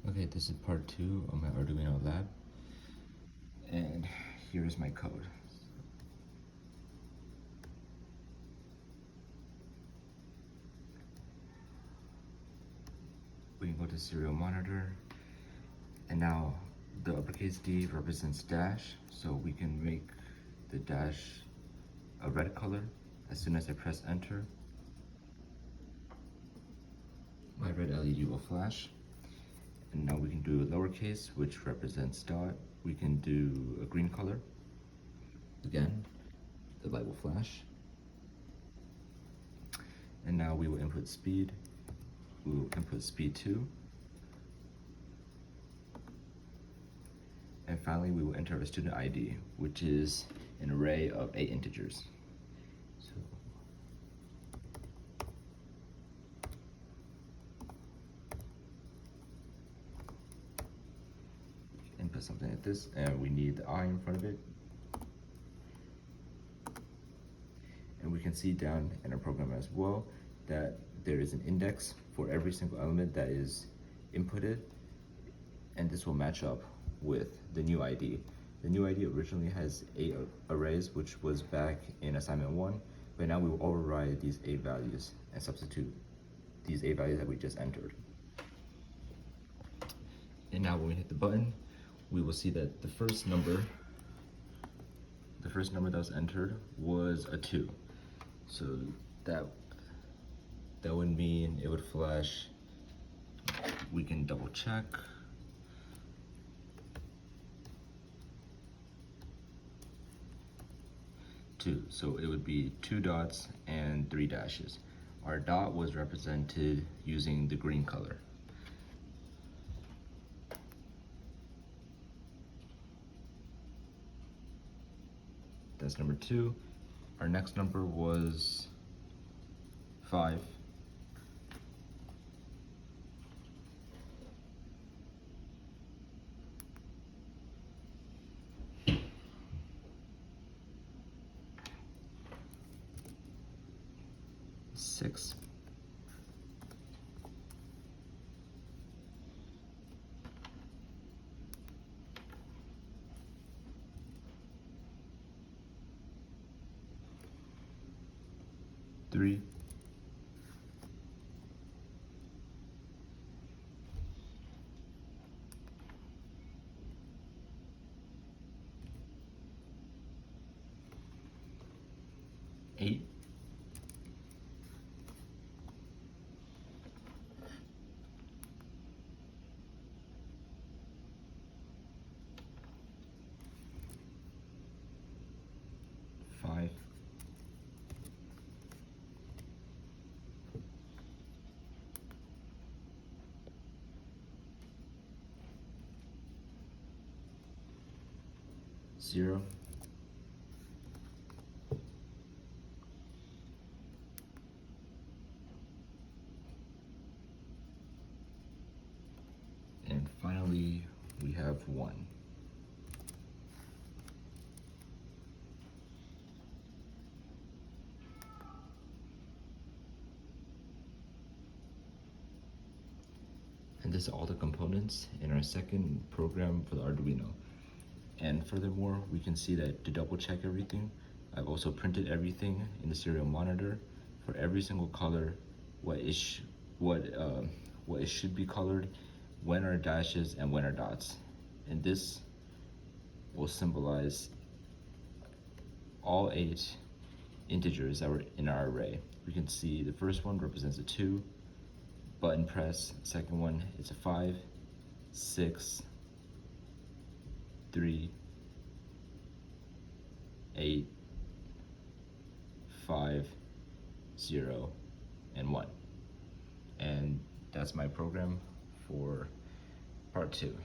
Okay, this is part 2 of my Arduino lab, and here's my code. We can go to serial monitor, and now the uppercase D represents dash, so we can make the dash a red color. As soon as I press enter, my red LED will flash. And now we can do a lowercase, which represents dot. We can do a green color. Again, the light will flash. And now we will input speed. We will input speed 2. And finally, we will enter a student ID, which is an array of 8 integers. So, input something like this, and we need the I in front of it. And we can see down in our program as well that there is an index for every single element that is inputted, and this will match up with the new ID. The new ID originally has 8 arrays, which was back in assignment 1, but now we will override these 8 values and substitute these 8 values that we just entered. And now when we hit the button, we will see that the first number that was entered was a 2. So that would mean it would flash. We can double check. Two. So it would be 2 dots and 3 dashes. Our dot was represented using the green color. That's number 2. Our next number was 5. Six. Three. Eight. Five. Zero. And finally, we have 1. And this is all the components in our second program for the Arduino. And furthermore, we can see that to double check everything, I've also printed everything in the serial monitor for every single color, what it should be colored, when are dashes and when are dots. And this will symbolize all 8 integers that were in our array. We can see the first one represents a 2, button press. Second one is a 5, 6, 3, 8, 5, 0, and 1. And that's my program for part 2.